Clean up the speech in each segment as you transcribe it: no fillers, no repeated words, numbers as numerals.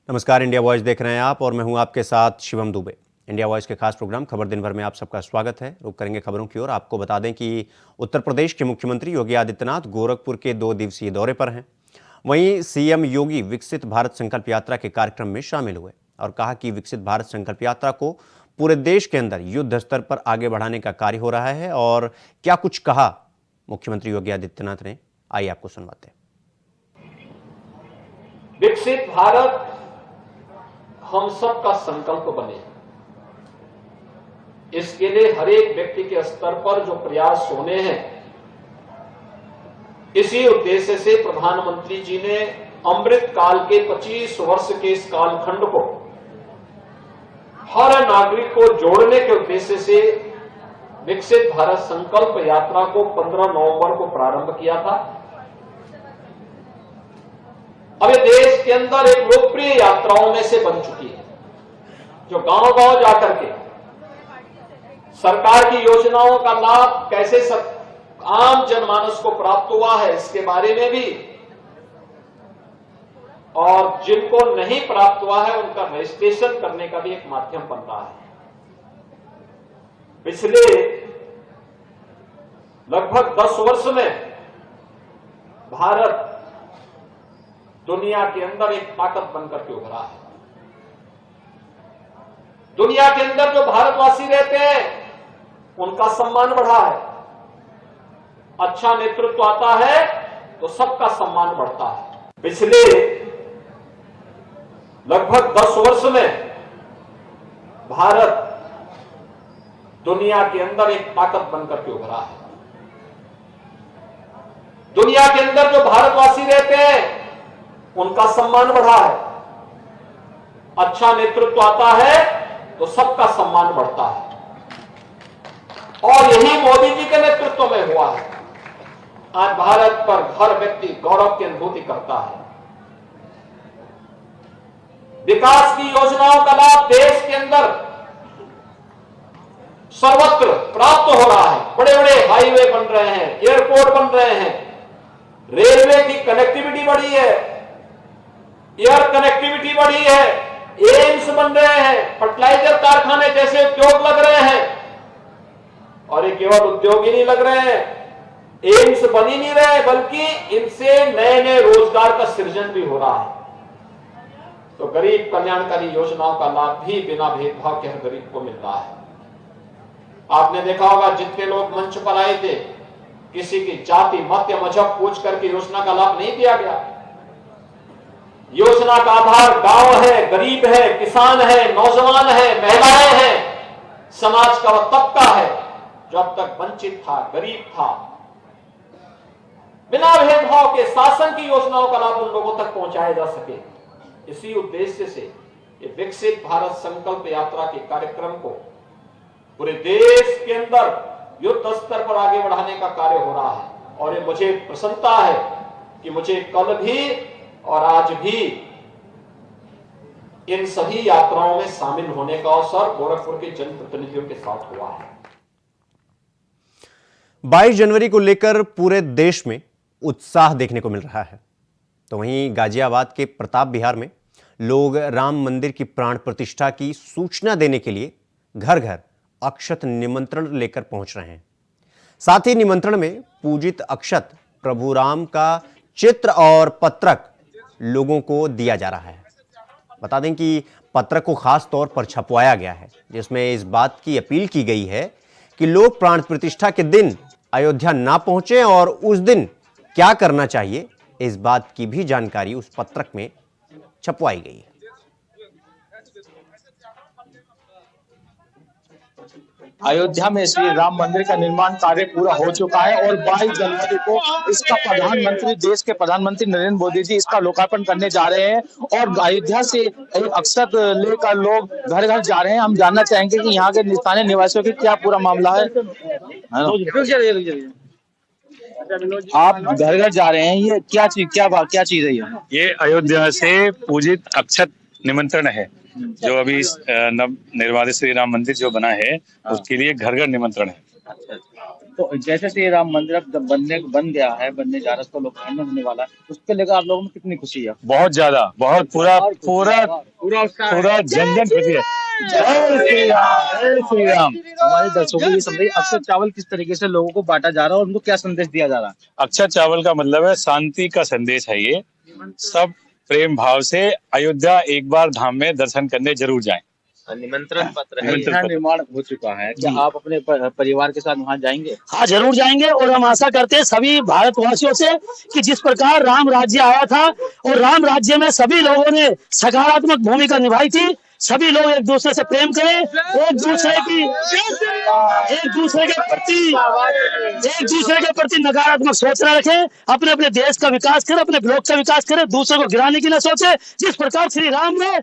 नमस्कार, India voice देख रहे हैं आप और मैं हूं आपके साथ शिवम दुबे। इंडिया वॉइस के खास प्रोग्राम खबर दिन भर में आप सबका स्वागत है। रुक करेंगे खबरों की ओर। आपको बता दें कि उत्तर प्रदेश के मुख्यमंत्री योगी आदित्यनाथ गोरखपुर के 2 दिवसीय दौरे पर हैं। वहीं सीएम योगी विकसित भारत संकल्प यात्रा के कार्यक्रम में शामिल हुए और कहा कि विकसित भारत संकल्प यात्रा को पूरे देश के अंदर युद्ध स्तर पर आगे बढ़ाने का कार्य हो रहा है। और क्या कुछ कहा मुख्यमंत्री योगी आदित्यनाथ ने, आइए आपको सुनवाते हैं। विकसित भारत हम सब का संकल्प बने, इसके लिए हर एक व्यक्ति के स्तर पर जो प्रयास होने हैं, इसी उद्देश्य से प्रधानमंत्री जी ने अमृत काल के 25 वर्ष के इस कालखंड को हर नागरिक को जोड़ने के उद्देश्य से विकसित भारत संकल्प यात्रा को 15 नवंबर को प्रारंभ किया था। अब ये देश के अंदर एक लोकप्रिय यात्राओं में से बन चुकी है, जो गांव-गांव जाकर के सरकार की योजनाओं का लाभ कैसे आम जनमानस को प्राप्त हुआ है, इसके बारे में भी, और जिनको नहीं प्राप्त हुआ है उनका रजिस्ट्रेशन करने का भी एक माध्यम बन रहा है। पिछले लगभग 10 वर्ष में भारत दुनिया के अंदर एक ताकत बनकर के उभरा है। दुनिया के अंदर जो भारतवासी रहते हैं उनका सम्मान बढ़ा है। अच्छा नेतृत्व आता है तो सबका सम्मान बढ़ता है। पिछले लगभग 10 वर्ष में भारत दुनिया के अंदर एक ताकत बनकर के उभरा है। दुनिया के अंदर जो भारतवासी रहते हैं उनका सम्मान बढ़ा है। अच्छा नेतृत्व आता है तो सबका सम्मान बढ़ता है, और यही मोदी जी के नेतृत्व में हुआ है। आज भारत पर हर व्यक्ति गौरव की अनुभूति करता है। विकास की योजनाओं का लाभ देश के अंदर सर्वत्र प्राप्त हो रहा है। बड़े बड़े हाईवे बन रहे हैं, एयरपोर्ट बन रहे हैं, रेलवे की कनेक्टिविटी बढ़ी है, एयर कनेक्टिविटी बढ़ी है, एम्स बन रहे हैं, फर्टिलाइजर कारखाने जैसे उद्योग लग रहे हैं। और ये केवल उद्योग ही नहीं लग रहे हैं, एम्स बन ही नहीं रहे, बल्कि इनसे नए नए रोजगार का सृजन भी हो रहा है। तो गरीब कल्याणकारी योजनाओं का लाभ भी बिना भेदभाव के हर गरीब को मिल रहा है। आपने देखा होगा, जितने लोग मंच पर आए थे, किसी की जाति मत या मजहब पूछ करके योजना का लाभ नहीं दिया गया। योजना का आधार गांव है, गरीब है, किसान है, नौजवान है, महिलाएं हैं, समाज का वह तबका है जो अब तक वंचित था, गरीब था। बिना भेदभाव के शासन की योजनाओं का लाभ उन लोगों तक पहुंचाया जा सके, इसी उद्देश्य से ये विकसित भारत संकल्प यात्रा के कार्यक्रम को पूरे देश के अंदर युद्ध स्तर पर आगे बढ़ाने का कार्य हो रहा है। और ये मुझे प्रसन्नता है कि मुझे कल भी और आज भी इन सभी यात्राओं में शामिल होने का अवसर गोरखपुर के जनप्रतिनिधियों के साथ हुआ है। 22 जनवरी को लेकर पूरे देश में उत्साह देखने को मिल रहा है। तो वहीं गाजियाबाद के प्रताप विहार में लोग राम मंदिर की प्राण प्रतिष्ठा की सूचना देने के लिए घर घर अक्षत निमंत्रण लेकर पहुंच रहे हैं। साथ ही निमंत्रण में पूजित अक्षत, प्रभु राम का चित्र और पत्रक लोगों को दिया जा रहा है। बता दें कि पत्रक को खास तौर पर छपवाया गया है, जिसमें इस बात की अपील की गई है कि लोग प्राण प्रतिष्ठा के दिन अयोध्या ना पहुंचे और उस दिन क्या करना चाहिए, इस बात की भी जानकारी उस पत्रक में छपवाई गई है। अयोध्या में श्री राम मंदिर का निर्माण कार्य पूरा हो चुका है और 22 जनवरी को इसका देश के प्रधानमंत्री नरेंद्र मोदी जी इसका लोकार्पण करने जा रहे हैं। और अयोध्या से एक अक्षत लेकर लोग घर घर जा रहे हैं। हम जानना चाहेंगे कि यहाँ के स्थानीय निवासियों की क्या पूरा मामला है। आप घर घर जा रहे हैं, ये क्या चीज है? ये अयोध्या से पूजित अक्षत निमंत्रण है, जो अभी नव निर्माणित श्री राम मंदिर जो बना है उसके लिए घर घर निमंत्रण है। तो जैसे से ये राम मंदिर अब जब बन गया है, बनने जा रहा है, उसका लोकार्पण होने वाला है, उसके लेकर आप लोगों में कितनी खुशी है? बहुत ज्यादा, बहुत पूरा जन जन खुशी है। जय श्री राम, जय श्री राम। हमारे दर्शकों को ये समझिए अक्षय चावल किस तरीके से लोगों को बांटा जा रहा है और उनको क्या संदेश दिया जा रहा है? अक्षय चावल का मतलब है शांति का संदेश है। ये सब प्रेम भाव से अयोध्या एक बार धाम में दर्शन करने जरूर जाएं। निमंत्रण पत्र है, यहाँ निर्माण हो चुका है, क्या आप अपने परिवार के साथ वहाँ जाएंगे? हाँ, जरूर जाएंगे। और हम आशा करते हैं सभी भारतवासियों से कि जिस प्रकार राम राज्य आया था और राम राज्य में सभी लोगों ने सकारात्मक भूमिका निभाई थी, सभी लोग एक दूसरे से प्रेम करें, एक दूसरे के प्रति नकारात्मक सोच न रखें, अपने अपने देश का विकास करें, अपने ब्लॉक का विकास करें, दूसरे को गिराने की न सोचे। जिस प्रकार श्री राम ने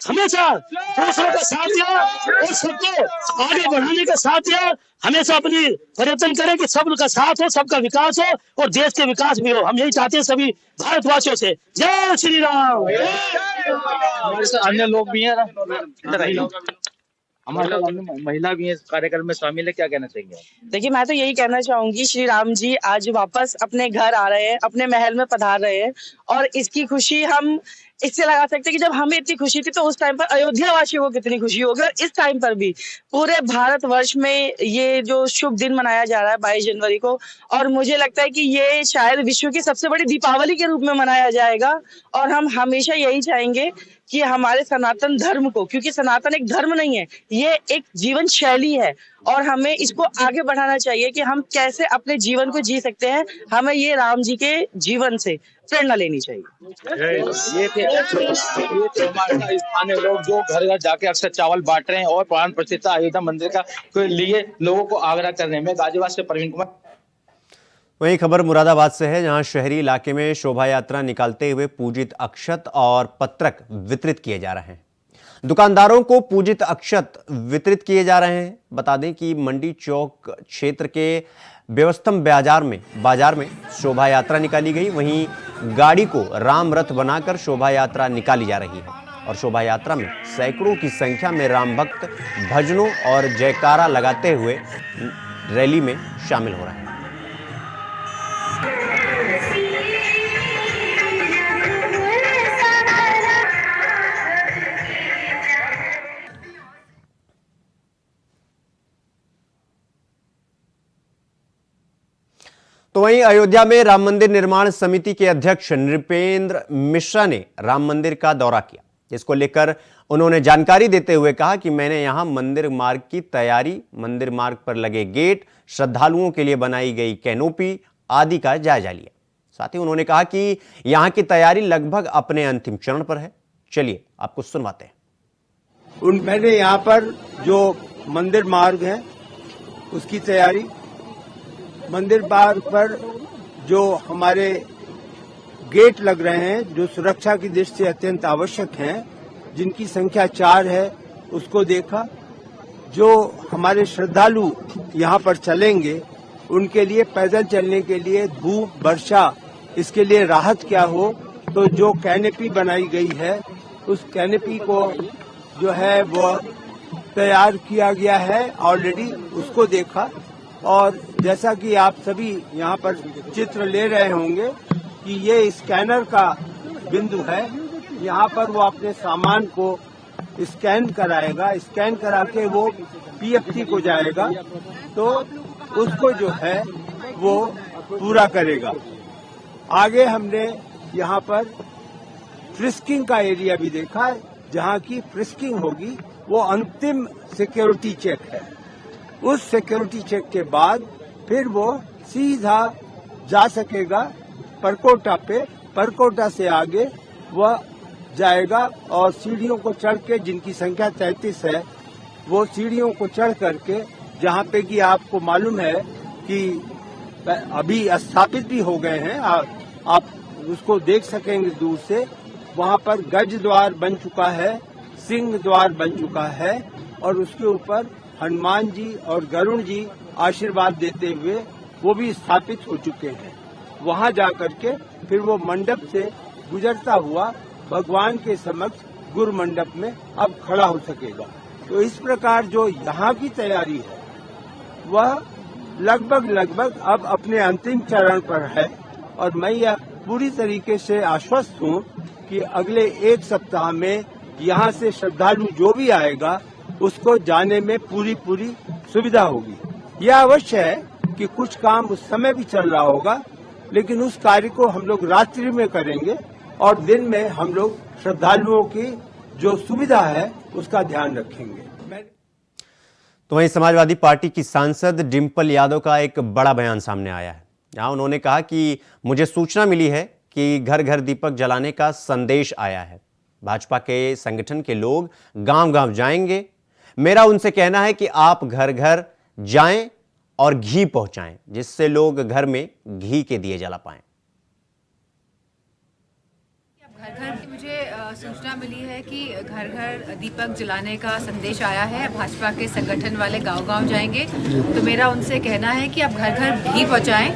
हमेशा दूसरों का साथ दिया और सबको आगे बढ़ाने का साथ दिया, हमेशा अपनी प्रयत्न करें कि सबका साथ हो, सबका विकास हो और देश के विकास भी हो। हम यही चाहते हैं सभी भारतवासियों से। जय श्री राम। हमारे साथ अन्य लोग भी हैं, हमारे साथ अन्य महिला भी हैं इस कार्यक्रम में शामिल है, क्या कहना चाहिए? देखिए, मैं तो यही कहना चाहूंगी, श्री राम जी आज वापस अपने घर आ रहे हैं, अपने महल में पधार रहे हैं और इसकी खुशी हम इससे लगा सकते हैं कि जब हमें इतनी खुशी थी तो उस टाइम पर अयोध्या वासियों को कितनी खुशी होगी। और इस टाइम पर भी पूरे भारतवर्ष में ये जो शुभ दिन मनाया जा रहा है 22 जनवरी को, और मुझे लगता है कि ये शायद विश्व की सबसे बड़ी दीपावली के रूप में मनाया जाएगा। और हम हमेशा यही चाहेंगे कि हमारे सनातन धर्म को, क्योंकि सनातन एक धर्म नहीं है, ये एक जीवन शैली है और हमें इसको आगे बढ़ाना चाहिए कि हम कैसे अपने जीवन को जी सकते हैं। हमें ये राम जी के जीवन से प्रेरणा लेनी चाहिए। ये थे हमारे स्थानीय लोग जो घर घर जाके अक्षय चावल बांट रहे हैं और प्राण प्रतिष्ठा अयोध्या मंदिर का के लिए लोगों को आग्रह करने में। गाजियाबाद से प्रवीण कुमार। वहीं खबर मुरादाबाद से है, जहां शहरी इलाके में शोभा यात्रा निकालते हुए पूजित अक्षत और पत्रक वितरित किए जा रहे हैं। दुकानदारों को पूजित अक्षत वितरित किए जा रहे हैं। बता दें कि मंडी चौक क्षेत्र के व्यवस्थम बाजार में शोभा यात्रा निकाली गई। वहीं गाड़ी को राम रथ बनाकर शोभा यात्रा निकाली जा रही है और शोभा यात्रा में सैकड़ों की संख्या में राम भक्त भजनों और जयकारा लगाते हुए रैली में शामिल हो रहे हैं। तो वहीं अयोध्या में राम मंदिर निर्माण समिति के अध्यक्ष नृपेंद्र मिश्रा ने राम मंदिर का दौरा किया। इसको लेकर उन्होंने जानकारी देते हुए कहा कि मैंने यहां मंदिर मार्ग की तैयारी, मंदिर मार्ग पर लगे गेट, श्रद्धालुओं के लिए बनाई गई कैनोपी आदि का जायजा लिया। साथ ही उन्होंने कहा कि यहां की तैयारी लगभग अपने अंतिम चरण पर है। चलिए आपको सुनवाते हैं। मैंने यहाँ पर जो मंदिर मार्ग है उसकी तैयारी, मंदिर मार्ग पर जो हमारे गेट लग रहे हैं जो सुरक्षा की दृष्टि से अत्यंत आवश्यक हैं, जिनकी संख्या 4 है, उसको देखा। जो हमारे श्रद्धालु यहाँ पर चलेंगे उनके लिए पैदल चलने के लिए धूप, वर्षा, इसके लिए राहत क्या हो, तो जो कैनेपी बनाई गई है उस कैनेपी को जो है वो तैयार किया गया है ऑलरेडी, उसको देखा। और जैसा कि आप सभी यहाँ पर चित्र ले रहे होंगे कि ये स्कैनर का बिंदु है, यहाँ पर वो अपने सामान को स्कैन कराएगा, स्कैन करा के वो पीएफटी को जाएगा तो उसको जो है वो पूरा करेगा। आगे हमने यहाँ पर फ्रिस्किंग का एरिया भी देखा, जहाँ की फ्रिस्किंग होगी वो अंतिम सिक्योरिटी चेक है। उस सिक्योरिटी चेक के बाद फिर वो सीधा जा सकेगा परकोटा पे, परकोटा से आगे वह जाएगा और सीढ़ियों को चढ़ के, जिनकी संख्या 33 है, वो सीढ़ियों को चढ़ करके, जहाँ पे कि आपको मालूम है कि अभी स्थापित भी हो गए हैं, आप उसको देख सकेंगे दूर से, वहाँ पर गज द्वार बन चुका है, सिंह द्वार बन चुका है और उसके ऊपर हनुमान जी और गरुड़ जी आशीर्वाद देते हुए वो भी स्थापित हो चुके हैं। वहां जाकर के फिर वो मंडप से गुजरता हुआ भगवान के समक्ष गुरु मंडप में अब खड़ा हो सकेगा। तो इस प्रकार जो यहाँ की तैयारी है वह लगभग अब अपने अंतिम चरण पर है और मैं यह पूरी तरीके से आश्वस्त हूँ कि अगले एक सप्ताह में यहाँ से श्रद्धालु जो भी आएगा उसको जाने में पूरी सुविधा होगी। यह अवश्य है कि कुछ काम उस समय भी चल रहा होगा, लेकिन उस कार्य को हम लोग रात्रि में करेंगे और दिन में हम लोग श्रद्धालुओं की जो सुविधा है उसका ध्यान रखेंगे। तो वहीं समाजवादी पार्टी की सांसद डिंपल यादव का एक बड़ा बयान सामने आया है, जहां उन्होंने कहा कि मुझे सूचना मिली है कि घर घर दीपक जलाने का संदेश आया है। भाजपा के संगठन के लोग गांव गांव जाएंगे। मेरा उनसे कहना है कि आप घर घर जाएं और घी पहुंचाएं, जिससे लोग घर में घी के दिए जला पाएं। घर घर की मुझे सूचना मिली है कि घर घर दीपक जलाने का संदेश आया है। भाजपा के संगठन वाले गांव गांव जाएंगे, तो मेरा उनसे कहना है कि आप घर घर घी पहुंचाएं,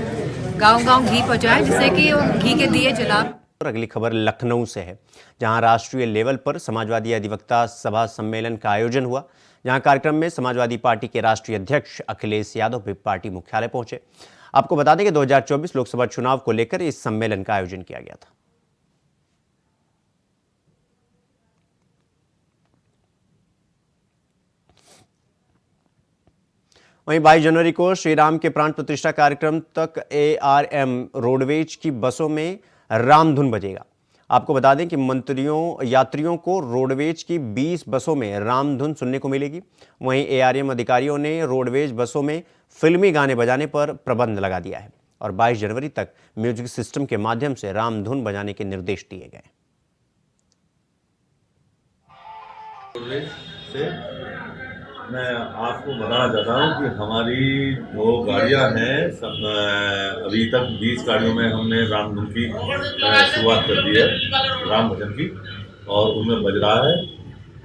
गांव गांव घी पहुंचाएं, जिससे कि वो घी के दिए जला। और अगली खबर लखनऊ से है, जहां राष्ट्रीय लेवल पर समाजवादी अधिवक्ता सभा सम्मेलन का आयोजन हुआ, जहां कार्यक्रम में समाजवादी पार्टी के राष्ट्रीय अध्यक्ष अखिलेश यादव भी पार्टी मुख्यालय पहुंचे। आपको बता दें कि 2024 लोकसभा चुनाव को लेकर इस सम्मेलन का आयोजन किया गया था। वहीं 22 जनवरी को श्री राम के प्राण प्रतिष्ठा कार्यक्रम तक ARM रोडवेज की बसों में रामधुन बजेगा। आपको बता दें कि यात्रियों को रोडवेज की 20 बसों में रामधुन सुनने को मिलेगी। वहीं ARM अधिकारियों ने रोडवेज बसों में फिल्मी गाने बजाने पर प्रतिबंध लगा दिया है और 22 जनवरी तक म्यूजिक सिस्टम के माध्यम से रामधुन बजाने के निर्देश दिए गए। मैं आपको बताना चाहता हूँ कि हमारी जो गाड़ियाँ हैं सब अभी तक 20 गाड़ियों में हमने रामधुन की शुरुआत कर दी है, राम भजन की, और उनमें बज रहा है।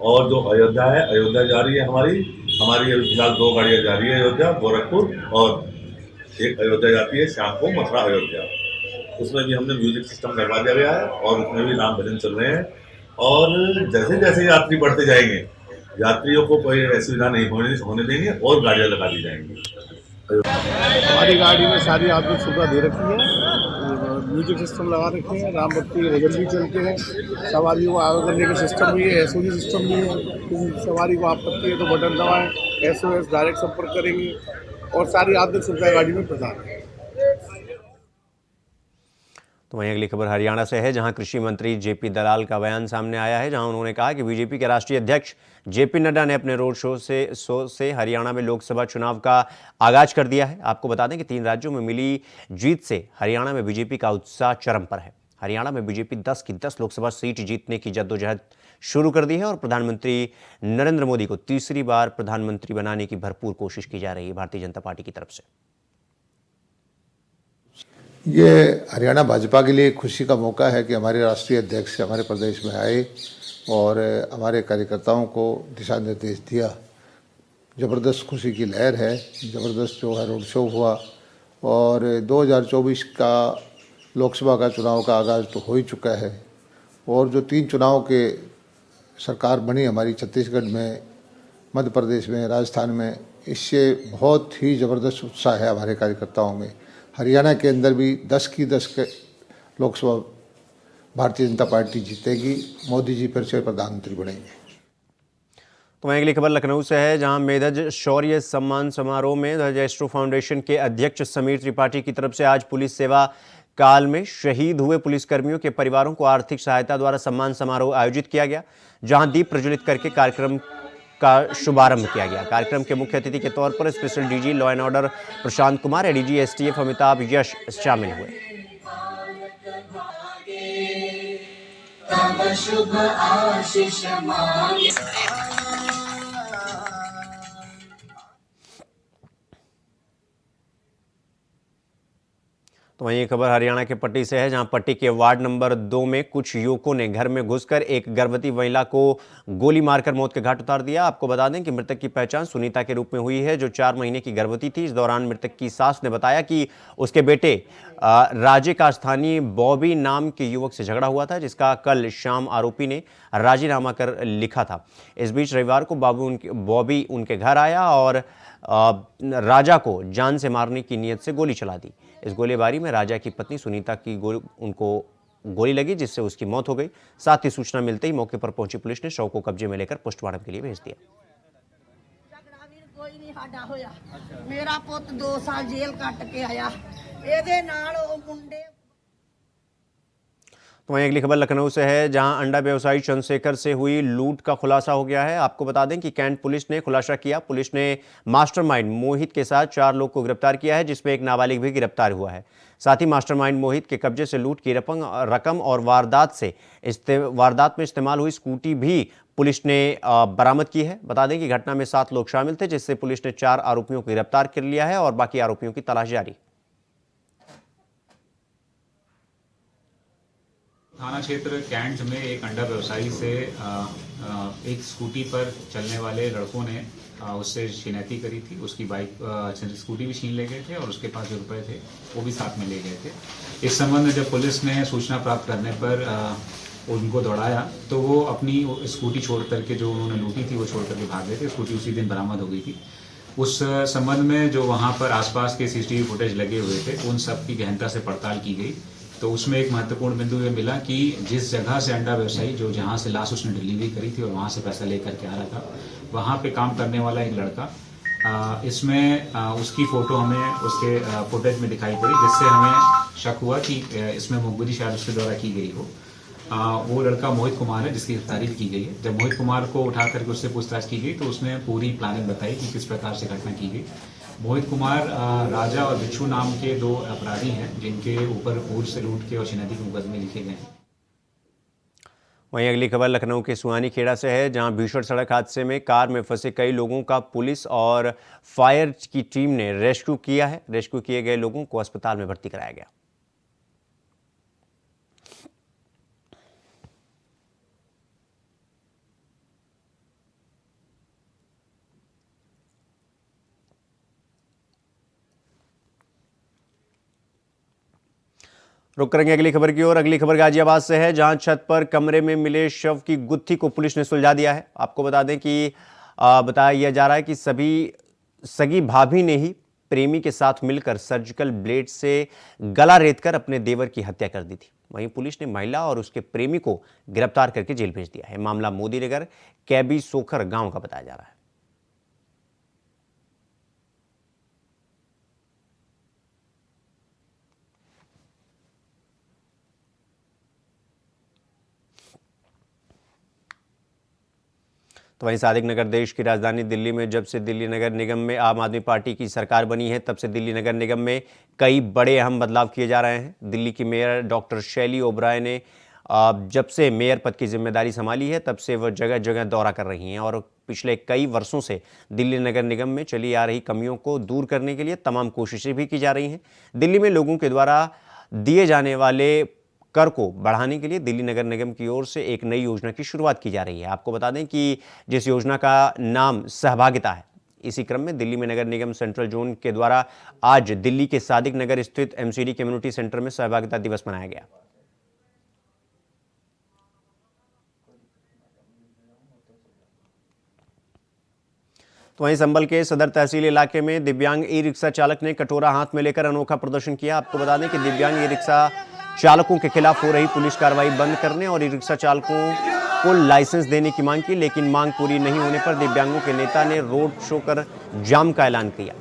और जो अयोध्या है, अयोध्या जा रही है हमारी अभी फिलहाल 2 गाड़ियाँ जा रही है अयोध्या गोरखपुर, और एक अयोध्या जाती है शाम को मथुरा अयोध्या। उसमें भी हमने म्यूजिक सिस्टम करवा दिया गया है और उसमें भी राम भजन चल रहे हैं। और जैसे जैसे यात्री बढ़ते जाएंगे, यात्रियों को कोई असुविधा नहीं होने देंगे और गाड़ियां लगा दी जाएंगी। हमारी गाड़ी में सारी आधुनिक सुविधा दे रखी है, म्यूजिक सिस्टम लगा रखे हैं, राम भक्ति के भजन भी चलते हैं, सवारियों को आगे करने का सिस्टम भी है, SOS सिस्टम भी है। किसी सवारी को आपत्ति है तो बटन दबाएं, SOS डायरेक्ट संपर्क करेंगे और सारी आधुनिक सुविधा गाड़ी में प्रदान है। तो वहीं अगली खबर हरियाणा से है, जहां कृषि मंत्री JP दलाल का बयान सामने आया है, जहां उन्होंने कहा कि बीजेपी के राष्ट्रीय अध्यक्ष JP नड्डा ने अपने रोड शो से हरियाणा में लोकसभा चुनाव का आगाज कर दिया है। आपको बता दें कि 3 राज्यों में मिली जीत से हरियाणा में बीजेपी का उत्साह चरम पर है। हरियाणा में बीजेपी 10 की 10 लोकसभा सीट जीतने की जद्दोजहद शुरू कर दी है और प्रधानमंत्री नरेंद्र मोदी को तीसरी बार प्रधानमंत्री बनाने की भरपूर कोशिश की जा रही है भारतीय जनता पार्टी की तरफ से। ये हरियाणा भाजपा के लिए खुशी का मौका है कि हमारे राष्ट्रीय अध्यक्ष हमारे प्रदेश में आए और हमारे कार्यकर्ताओं को दिशा निर्देश दिया। ज़बरदस्त खुशी की लहर है, ज़बरदस्त जो है रोड शो हुआ और 2024 का लोकसभा का चुनाव का आगाज़ तो हो ही चुका है और जो 3 चुनाव के सरकार बनी हमारी छत्तीसगढ़ में, मध्य प्रदेश में, राजस्थान में, इससे बहुत ही ज़बरदस्त उत्साह है हमारे कार्यकर्ताओं में। हरियाणा के अंदर भी 10 की 10 के लोकसभा भारतीय जनता पार्टी जीतेगी, मोदी जी फिर से प्रधानमंत्री बनेंगे। तो वहीं अगली खबर लखनऊ से है, जहां मेधज शौर्य सम्मान समारोह में द जेस्ट्रो फाउंडेशन के अध्यक्ष समीर त्रिपाठी की तरफ से आज पुलिस सेवा काल में शहीद हुए पुलिसकर्मियों के परिवारों को आर्थिक सहायता द्वारा सम्मान समारोह आयोजित किया गया, जहां दीप प्रज्वलित करके कार्यक्रम का शुभारंभ किया गया। कार्यक्रम के मुख्य अतिथि के तौर पर special DG law and order Prashant Kumar, ADG STF Amitabh Yash शामिल हुए। तो वहीं खबर हरियाणा के पट्टी से है, जहां पट्टी के वार्ड नंबर 2 में कुछ युवकों ने घर में घुसकर एक गर्भवती महिला को गोली मारकर मौत के घाट उतार दिया। आपको बता दें कि मृतक की पहचान सुनीता के रूप में हुई है, जो 4 महीने की गर्भवती थी। इस दौरान मृतक की सास ने बताया कि उसके बेटे राजे का स्थानीय बॉबी नाम के युवक से झगड़ा हुआ था, जिसका कल शाम आरोपी ने राजीनामा कर लिखा था। इस बीच रविवार को बॉबी उनके घर आया और राजा को जान से मारने की नीयत से गोली चला दी। इस गोलीबारी में राजा की पत्नी सुनीता की उनको गोली लगी, जिससे उसकी मौत हो गई। साथ ही सूचना मिलते ही मौके पर पहुंची पुलिस ने शव को कब्जे में लेकर पोस्टमार्टम के लिए भेज दिया। कोई नहीं साडा होया, मेरा पुत 2 साल जेल कट के आया, एदे नाल ओ मुंडे। तो वहीं अगली खबर लखनऊ से है, जहां अंडा व्यवसायी चंद्रशेखर से हुई लूट का खुलासा हो गया है। आपको बता दें कि कैंट पुलिस ने खुलासा किया। पुलिस ने मास्टरमाइंड मोहित के साथ 4 लोग को गिरफ्तार किया है, जिसमें एक नाबालिग भी गिरफ्तार हुआ है। साथ ही मास्टरमाइंड मोहित के कब्जे से लूट की रकम और वारदात में इस्तेमाल हुई स्कूटी भी पुलिस ने बरामद की है। बता दें कि घटना में 7 लोग शामिल थे, जिससे पुलिस ने 4 आरोपियों को गिरफ्तार कर लिया है और बाकी आरोपियों की तलाश जारी। थाना क्षेत्र कैंट में एक अंडा व्यवसायी से एक स्कूटी पर चलने वाले लड़कों ने उससे छिनैती करी थी। उसकी बाइक स्कूटी भी छीन ले गए थे और उसके पास जो रुपए थे वो भी साथ में ले गए थे। इस संबंध में जब पुलिस ने सूचना प्राप्त करने पर उनको दौड़ाया तो वो अपनी स्कूटी छोड़ करके, जो उन्होंने लूटी थी वो छोड़ करके भाग गए थे। स्कूटी उसी दिन बरामद हो गई थी। उस संबंध में जो वहाँ पर आसपास के सीसीटीवी फुटेज लगे हुए थे, उन सब की गहनता से पड़ताल की गई। तो उसमें एक महत्वपूर्ण बिंदु ये मिला कि जिस जगह से अंडा व्यवसायी जहाँ से लाश उसने डिलीवरी करी थी और वहाँ से पैसा लेकर के आ रहा था, वहाँ पे काम करने वाला एक लड़का, इसमें उसकी फोटो हमें उसके फुटेज में दिखाई पड़ी, जिससे हमें शक हुआ कि इसमें मुखबिरी शायद उसके द्वारा की गई हो। वो लड़का मोहित कुमार है, जिसकी गिरफ्तारी की गई है। जब मोहित कुमार को उठा करके उससे पूछताछ की गई तो उसने पूरी प्लानिंग बताई कि किस प्रकार से घटना की गई। मोहित कुमार राजा और बिच्छू नाम के 2 अपराधी हैं, जिनके ऊपर पूर्व से लूट के और छिनैती के मुकदमे लिखे गए हैं। वहीं अगली खबर लखनऊ के सुहानी खेड़ा से है, जहां भीषण सड़क हादसे में कार में फंसे कई लोगों का पुलिस और फायर की टीम ने रेस्क्यू किया है। रेस्क्यू किए गए लोगों को अस्पताल में भर्ती कराया गया। रुक करेंगे अगली खबर की ओर। अगली खबर गाजियाबाद से है, जहां छत पर कमरे में मिले शव की गुत्थी को पुलिस ने सुलझा दिया है। आपको बता दें कि बताया जा रहा है कि सगी भाभी ने ही प्रेमी के साथ मिलकर सर्जिकल ब्लेड से गला रेतकर अपने देवर की हत्या कर दी थी। वहीं पुलिस ने महिला और उसके प्रेमी को गिरफ्तार करके जेल भेज दिया है। मामला मोदी नगर कैबी सोखर गांव का बताया जा रहा है। तो वहीं सादिक नगर देश की राजधानी दिल्ली में जब से दिल्ली नगर निगम में आम आदमी पार्टी की सरकार बनी है, तब से दिल्ली नगर निगम में कई बड़े अहम बदलाव किए जा रहे हैं। दिल्ली की मेयर डॉक्टर शैली ओबराय ने जब से मेयर पद की जिम्मेदारी संभाली है, तब से वह जगह जगह दौरा कर रही हैं और पिछले कई वर्षों से दिल्ली नगर निगम में चली आ रही कमियों को दूर करने के लिए तमाम कोशिशें भी की जा रही हैं। दिल्ली में लोगों के द्वारा दिए जाने वाले कर को बढ़ाने के लिए दिल्ली नगर निगम की ओर से एक नई योजना की शुरुआत की जा रही है। आपको बता दें कि जिस योजना का नाम सहभागिता है, इसी क्रम में दिल्ली में नगर निगम सेंट्रल जोन के द्वारा आज दिल्ली के सादिक नगर स्थित एमसीडी कम्युनिटी सेंटर में सहभागिता दिवस मनाया गया। तो वहीं संभल के सदर तहसील इलाके में दिव्यांग ई रिक्शा चालक ने कटोरा हाथ में लेकर अनोखा प्रदर्शन किया। आपको बता दें कि दिव्यांग ई रिक्शा चालकों के खिलाफ हो रही पुलिस कार्रवाई बंद करने और ई रिक्शा चालकों को लाइसेंस देने की मांग की, लेकिन मांग पूरी नहीं होने पर दिव्यांगों के नेता ने रोड शो कर जाम का ऐलान किया।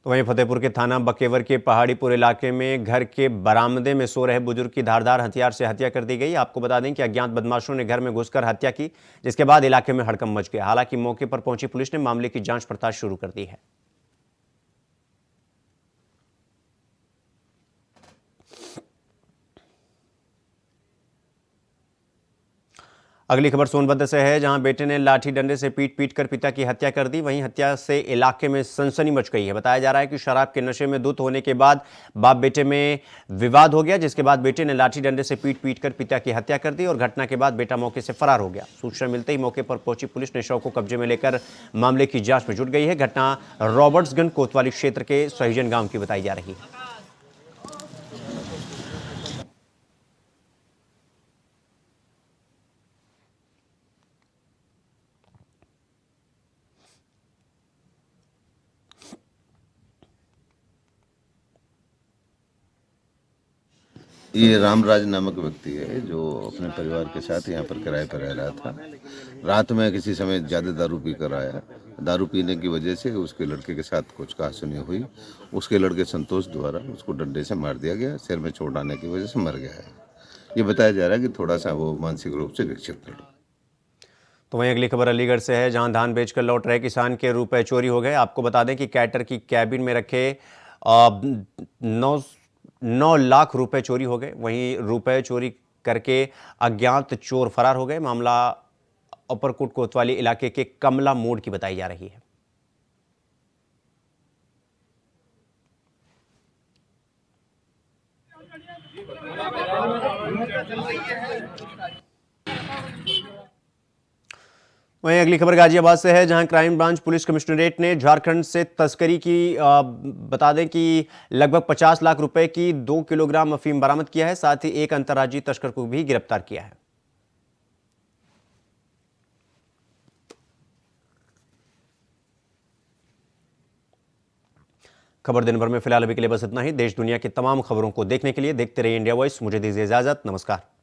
तो वहीं फतेहपुर के थाना बकेवर के पहाड़ीपुर इलाके में घर के बरामदे में सो रहे बुजुर्ग की धारदार हथियार से हत्या कर दी गई। आपको बता दें कि अज्ञात बदमाशों ने घर में घुसकर हत्या की, जिसके बाद इलाके में हड़कंप मच गया। हालांकि मौके पर पहुंची पुलिस ने मामले की जांच पड़ताल शुरू कर दी है। अगली खबर सोनभद्र से है, जहां बेटे ने लाठी डंडे से पीट कर पिता की हत्या कर दी। वहीं हत्या से इलाके में सनसनी मच गई है। बताया जा रहा है कि शराब के नशे में धुत होने के बाद बाप बेटे में विवाद हो गया, जिसके बाद बेटे ने लाठी डंडे से पीट कर पिता की हत्या कर दी और घटना के बाद बेटा मौके से फरार हो गया। सूचना मिलते ही मौके पर पहुंची पुलिस ने शव को कब्जे में लेकर मामले की जांच में जुट गई है। घटना रॉबर्ट्सगंज कोतवाली क्षेत्र के सहीजन गांव की बताई जा रही है। ये रामराज नामक व्यक्ति है जो अपने परिवार के साथ यहाँ पर किराए पर रह रहा था। रात में किसी समय ज़्यादा दारू पी कर आया। दारू पीने की वजह से उसके लड़के के साथ कुछ कहासुनी हुई। उसके लड़के संतोष द्वारा उसको डंडे से मार दिया गया। सिर में चोट आने की वजह से मर गया है। ये बताया जा रहा है कि थोड़ा सा वो मानसिक रूप से विकसित था। तो वहीं अगली खबर अलीगढ़ से है, जहां धान बेचकर लौट रहे किसान के रुपए चोरी हो गए। आपको बता दें कि कैटर की कैबिन में रखे 9 लाख रुपए चोरी हो गए। वहीं रुपए चोरी करके अज्ञात चोर फरार हो गए। मामला उपरकोट कोतवाली इलाके के कमला मोड़ की बताई जा रही है। वहीं अगली खबर गाजियाबाद से है, जहां क्राइम ब्रांच पुलिस कमिश्नरेट ने झारखंड से तस्करी की बता दें कि लगभग 50 लाख रुपए की 2 किलोग्राम अफीम बरामद किया है। साथ ही एक अंतर्राज्यीय तस्कर को भी गिरफ्तार किया है। खबर दिन भर में फिलहाल अभी के लिए बस इतना ही। देश दुनिया की तमाम खबरों को देखने के लिए देखते रहिए इंडिया वॉइस। मुझे दीजिए इजाजत। नमस्कार।